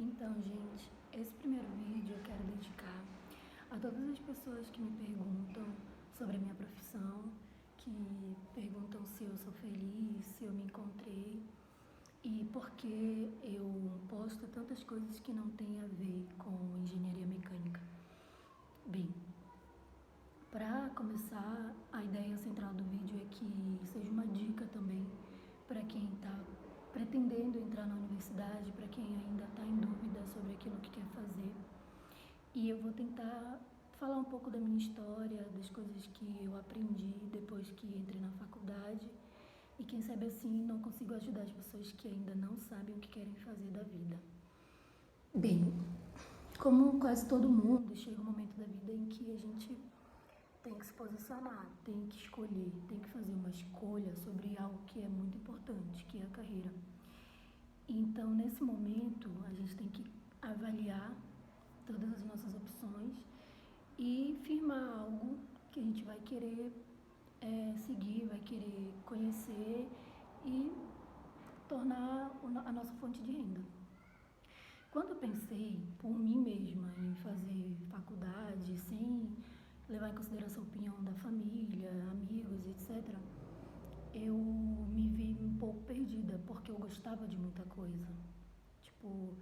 Então, gente, esse primeiro vídeo eu quero dedicar a todas as pessoas que me perguntam sobre a minha profissão, que perguntam se eu sou feliz, se eu me encontrei e por que eu posto tantas coisas que não têm a ver com engenharia mecânica. Bem, para começar, a ideia central do vídeo é que seja uma dica também para quem está pretendendo entrar na universidade, para quem ainda está em dúvida sobre aquilo que quer fazer. E eu vou tentar falar um pouco da minha história, das coisas que eu aprendi depois que entrei na faculdade e quem sabe assim não consigo ajudar as pessoas que ainda não sabem o que querem fazer da vida. Bem, como quase todo mundo, chega um momento da vida em que a gente tem que se posicionar, tem que escolher, tem que fazer uma escolha sobre algo que é muito importante, que é a carreira. Então, nesse momento, a gente tem que avaliar todas as nossas opções e firmar algo que a gente vai querer seguir, vai querer conhecer e tornar a nossa fonte de renda. Quando eu pensei por mim mesma em fazer faculdade, sem levar em consideração a opinião da família, amigos, etc., eu me vi um pouco perdida, porque eu gostava de muita coisa. Tipo,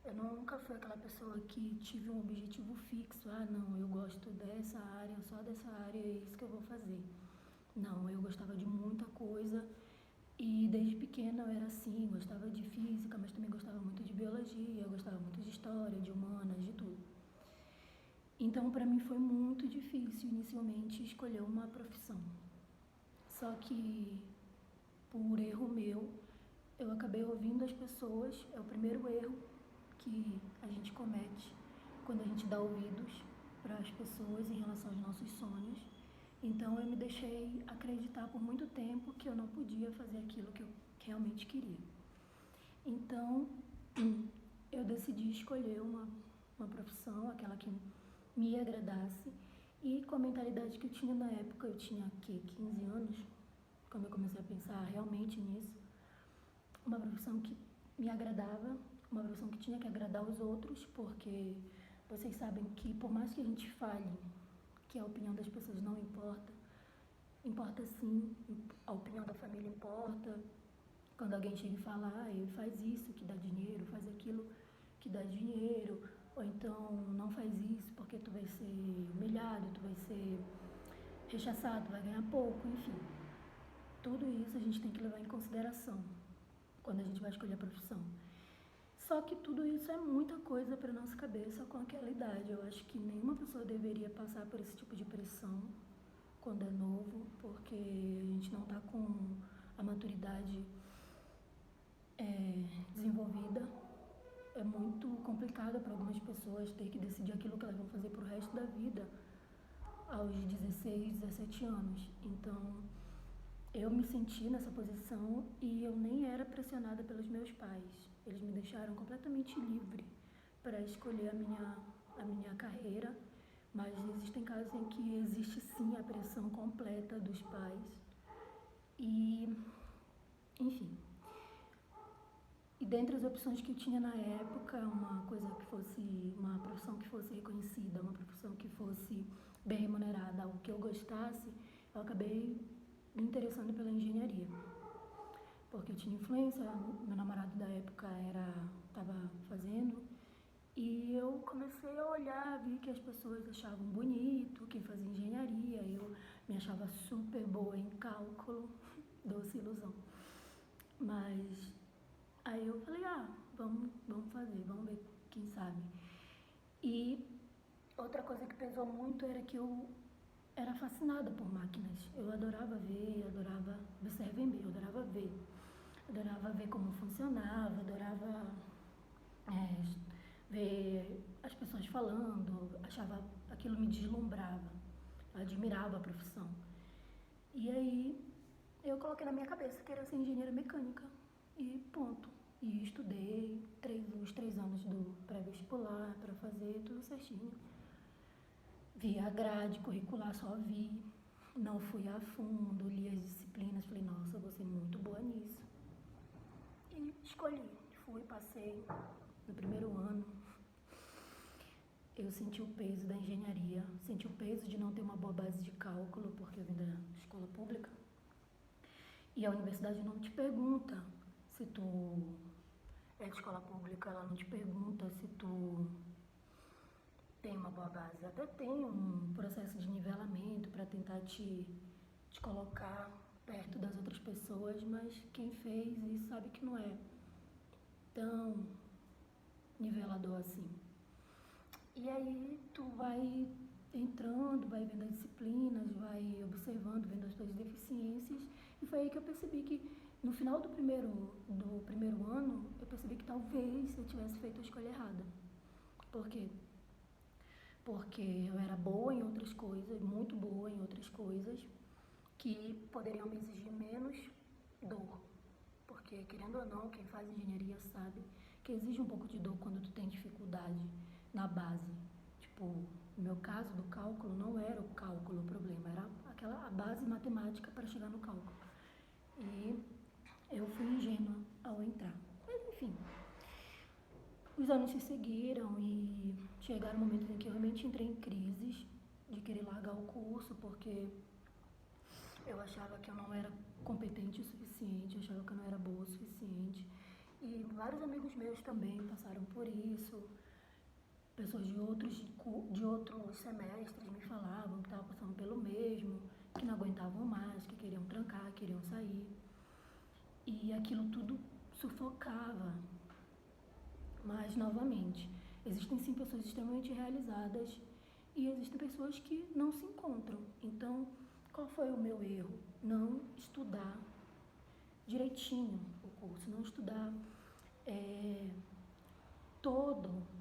eu nunca fui aquela pessoa que tive um objetivo fixo. Ah, não, eu gosto dessa área, só dessa área, é isso que eu vou fazer. Não, eu gostava de muita coisa e desde pequena eu era assim, gostava de física, mas também gostava muito de biologia, gostava muito de história, de humanas, de tudo. Então, para mim foi muito difícil inicialmente escolher uma profissão. Só que, por erro meu, eu acabei ouvindo as pessoas. É o primeiro erro que a gente comete quando a gente dá ouvidos para as pessoas em relação aos nossos sonhos. Então, eu me deixei acreditar por muito tempo que eu não podia fazer aquilo que eu realmente queria. Então, eu decidi escolher uma profissão, aquela que me agradasse. E com a mentalidade que eu tinha na época, eu tinha, 15 anos, quando eu comecei a pensar realmente nisso, uma profissão que me agradava, uma profissão que tinha que agradar os outros, porque vocês sabem que por mais que a gente fale que a opinião das pessoas não importa, importa sim, a opinião da família importa. Quando alguém chega e fala, faz isso que dá dinheiro, faz aquilo que dá dinheiro, ou então não faz isso porque tu vai ser humilhado, tu vai ser rechaçado, vai ganhar pouco, enfim. Tudo isso a gente tem que levar em consideração quando a gente vai escolher a profissão. Só que tudo isso é muita coisa para nossa cabeça com aquela idade. Eu acho que nenhuma pessoa deveria passar por esse tipo de pressão quando é novo, porque a gente não está com a maturidade desenvolvida. É muito complicado para algumas pessoas ter que decidir aquilo que elas vão fazer para o resto da vida aos 16, 17 anos. Então, eu me senti nessa posição e eu nem era pressionada pelos meus pais. Eles me deixaram completamente livre para escolher a minha carreira, mas existem casos em que existe sim a pressão completa dos pais. E, enfim. E dentre as opções que eu tinha na época, uma coisa que fosse, uma profissão que fosse reconhecida, uma profissão que fosse bem remunerada, algo que eu gostasse, eu acabei me interessando pela engenharia. Porque eu tinha influência, meu namorado da época estava fazendo, e eu comecei a olhar, vi que as pessoas achavam bonito quem fazia engenharia, eu me achava super boa em cálculo, doce ilusão. Mas aí eu falei, vamos fazer, vamos ver, quem sabe. E outra coisa que pesou muito era que eu era fascinada por máquinas. Eu adorava ver, observem bem, eu adorava ver. Adorava ver como funcionava, adorava ver as pessoas falando, achava aquilo me deslumbrava, admirava a profissão. E aí eu coloquei na minha cabeça que era ser engenheira mecânica e ponto. E estudei os 3 anos do pré-vestibular para fazer tudo certinho. Vi a grade curricular, só vi, não fui a fundo, li as disciplinas, falei, nossa, eu vou ser muito boa nisso. E escolhi. passei no primeiro ano, eu senti o peso da engenharia, senti o peso de não ter uma boa base de cálculo, porque eu vim da escola pública. E a universidade não te pergunta se tu é de escola pública, ela não te pergunta se tu tem uma boa base. Até tem um processo de nivelamento para tentar te colocar perto das outras pessoas, mas quem fez isso sabe que não é tão nivelador assim. E aí tu vai entrando, vai vendo as disciplinas, vai observando, vendo as tuas deficiências, e foi aí que eu percebi que no final do primeiro ano, eu percebi que talvez eu tivesse feito a escolha errada. Por quê? Porque eu era boa em outras coisas, muito boa em outras coisas, que poderiam me exigir menos dor. Porque, querendo ou não, quem faz engenharia sabe que exige um pouco de dor quando tu tem dificuldade na base. Tipo, no meu caso do cálculo, não era o cálculo o problema, era a base matemática para chegar no cálculo. E eu fui ingênua ao entrar. Mas, enfim, os anos se seguiram e chegaram momentos em que eu realmente entrei em crises de querer largar o curso, porque eu achava que eu não era competente o suficiente, eu achava que eu não era boa o suficiente. E vários amigos meus também passaram por isso. Pessoas de outros semestres me falavam que estavam passando pelo mesmo, que não aguentavam mais, que queriam trancar, queriam sair. E aquilo tudo sufocava. Mas, novamente, existem sim pessoas extremamente realizadas e existem pessoas que não se encontram. Então, qual foi o meu erro? Não estudar direitinho o curso, não estudar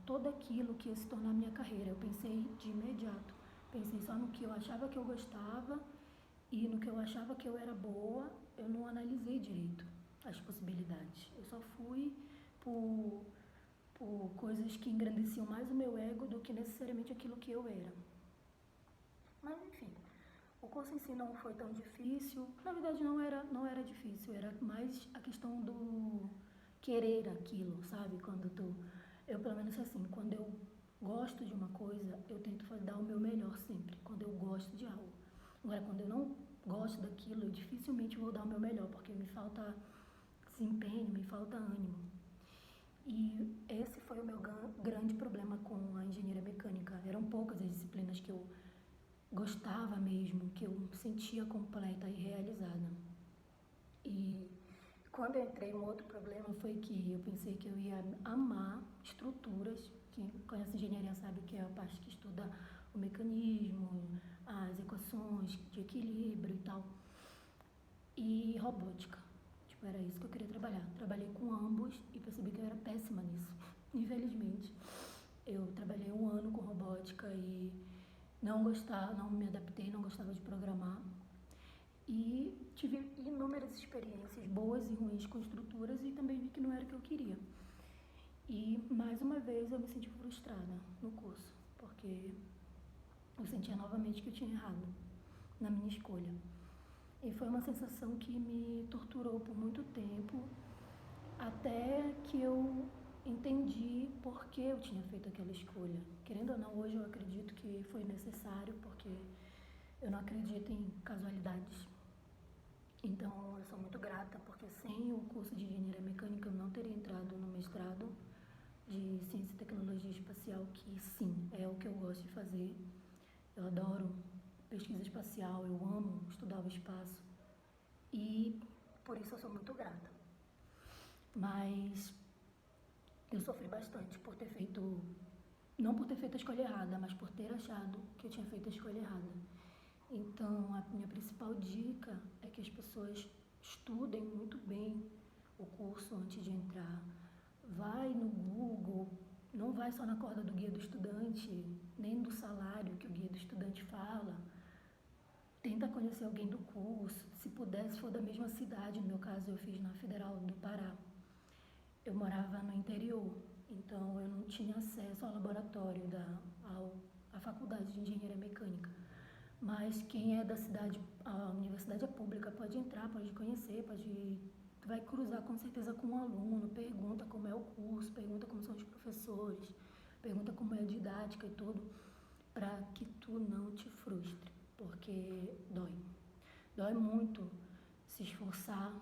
todo aquilo que ia se tornar minha carreira. Eu pensei de imediato, pensei só no que eu achava que eu gostava e no que eu achava que eu era boa, eu não analisei direito as possibilidades. Eu só fui por coisas que engrandeciam mais o meu ego do que necessariamente aquilo que eu era. Mas, enfim, o curso em si não foi tão difícil. Na verdade, não era difícil, era mais a questão do querer aquilo, sabe? Eu pelo menos assim, quando eu gosto de uma coisa, eu tento dar o meu melhor sempre, quando eu gosto de algo. Agora, quando eu não gosto daquilo, eu dificilmente vou dar o meu melhor, porque me falta desempenho, me falta ânimo. E esse foi o meu grande problema com a engenharia mecânica. Eram poucas as disciplinas que eu gostava mesmo, que eu me sentia completa e realizada. E quando eu entrei, um outro problema foi que eu pensei que eu ia amar estruturas. Quem conhece engenharia sabe que é a parte que estuda o mecanismo, as equações de equilíbrio e tal. E robótica. Tipo, era isso que eu queria trabalhar. Trabalhei com ambos e percebi que eu era péssima nisso. Infelizmente, eu trabalhei 1 ano com robótica e não me adaptei, não gostava de programar. E tive inúmeras experiências boas e ruins com estruturas e também vi que não era o que eu queria. E, mais uma vez, eu me senti frustrada no curso, porque eu sentia novamente que eu tinha errado na minha escolha. E foi uma sensação que me torturou por muito tempo, até que eu entendi por que eu tinha feito aquela escolha. Querendo ou não, hoje eu acredito que foi necessário, porque eu não acredito em casualidades. Então, eu sou muito grata, porque sem o curso de engenharia mecânica eu não teria entrado no mestrado de ciência e tecnologia espacial, que sim, é o que eu gosto de fazer. Eu adoro pesquisa espacial, eu amo estudar o espaço e por isso eu sou muito grata. Mas eu sofri bastante por ter feito, não por ter feito a escolha errada, mas por ter achado que eu tinha feito a escolha errada. Então, a minha principal dica é que as pessoas estudem muito bem o curso antes de entrar. Vai no Google, não vai só na corda do guia do estudante, nem do salário que o guia do estudante fala. Tenta conhecer alguém do curso, se puder, se for da mesma cidade. No meu caso, eu fiz na Federal do Pará. Eu morava no interior, então eu não tinha acesso ao laboratório à faculdade de engenharia mecânica. Mas quem é da cidade, a universidade é pública, pode entrar, pode conhecer, pode tu vai cruzar com certeza com um aluno, pergunta como é o curso, pergunta como são os professores, pergunta como é a didática e tudo, para que tu não te frustre, porque dói. Dói muito se esforçar,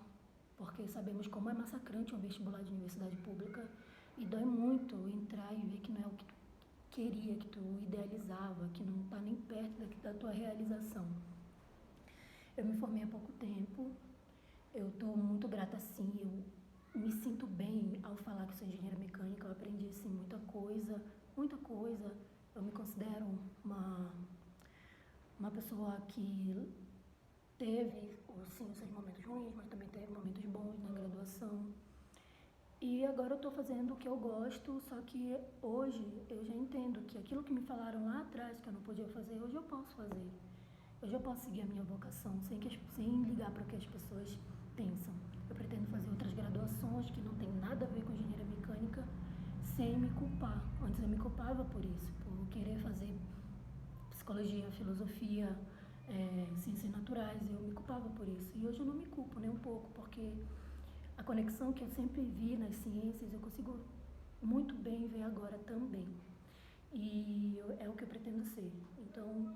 porque sabemos como é massacrante um vestibular de universidade pública, e dói muito entrar e ver que não é o que tu queria, que tu idealizava, que não está nem perto da tua realização. Eu me formei há pouco tempo, eu estou muito grata sim, eu me sinto bem ao falar que sou engenheira mecânica, eu aprendi assim muita coisa. Eu me considero uma pessoa que teve sim os seus momentos ruins, mas também teve momentos bons na graduação. E agora eu estou fazendo o que eu gosto, só que hoje eu já entendo que aquilo que me falaram lá atrás que eu não podia fazer, hoje eu posso fazer. Hoje eu posso seguir a minha vocação sem ligar para o que as pessoas pensam. Eu pretendo fazer outras graduações que não tem nada a ver com engenharia mecânica sem me culpar. Antes eu me culpava por isso, por querer fazer psicologia, filosofia, ciências naturais, eu me culpava por isso. E hoje eu não me culpo nem um pouco, porque a conexão que eu sempre vi nas ciências eu consigo muito bem ver agora também. E é o que eu pretendo ser. Então,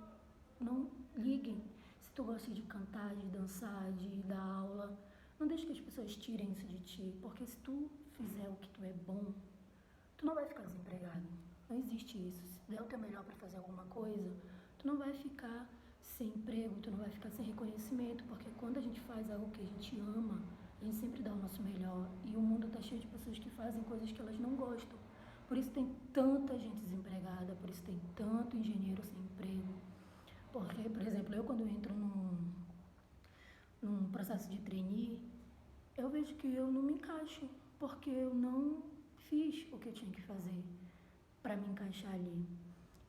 não liguem. Se tu gosta de cantar, de dançar, de dar aula, não deixe que as pessoas tirem isso de ti, porque se tu fizer o que tu é bom, tu não vai ficar desempregado. Não existe isso. Se der o teu melhor para fazer alguma coisa, tu não vai ficar sem emprego, tu não vai ficar sem reconhecimento, porque quando a gente faz algo que a gente ama, a gente sempre dá o nosso melhor. E o mundo está cheio de pessoas que fazem coisas que elas não gostam. Por isso tem tanta gente desempregada, por isso tem tanto engenheiro sem emprego. Porque, por exemplo, eu quando entro num processo de trainee, eu vejo que eu não me encaixo, porque eu não fiz o que eu tinha que fazer para me encaixar ali.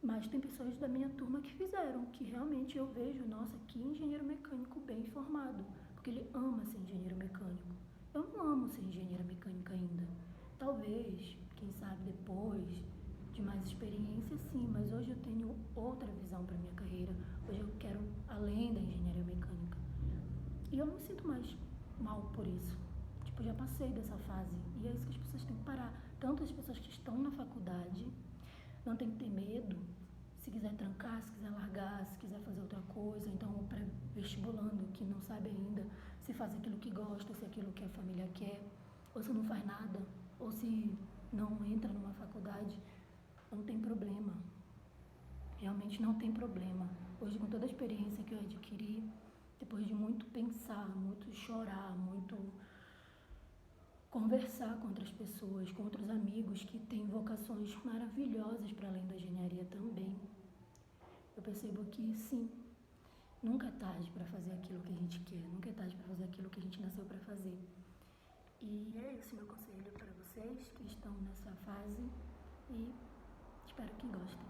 Mas tem pessoas da minha turma que fizeram, que realmente eu vejo, nossa, que engenheiro mecânico bem formado, porque ele ama ser engenheiro mecânico. Eu não amo ser engenheira mecânica ainda. Talvez, quem sabe depois de mais experiência, sim, mas hoje eu tenho outra visão para minha carreira. Hoje eu quero além da engenharia mecânica. E eu não me sinto mais mal por isso. Tipo, já passei dessa fase. E é isso que as pessoas têm que parar. Tanto as pessoas que estão na faculdade, não tem que ter medo. Se quiser trancar, se quiser largar, se quiser fazer outra coisa, então o pré-vestibulando, que não sabe ainda se faz aquilo que gosta, se é aquilo que a família quer, ou se não faz nada, ou se não entra numa faculdade, não tem problema. Realmente não tem problema. Hoje, com toda a experiência que eu adquiri, depois de muito pensar, muito chorar, muito conversar com outras pessoas, com outros amigos que têm vocações maravilhosas para além da engenharia também, eu percebo que sim, nunca é tarde para fazer aquilo que a gente quer, nunca é tarde para fazer aquilo que a gente nasceu para fazer. E é esse meu conselho para vocês que estão nessa fase e espero que gostem.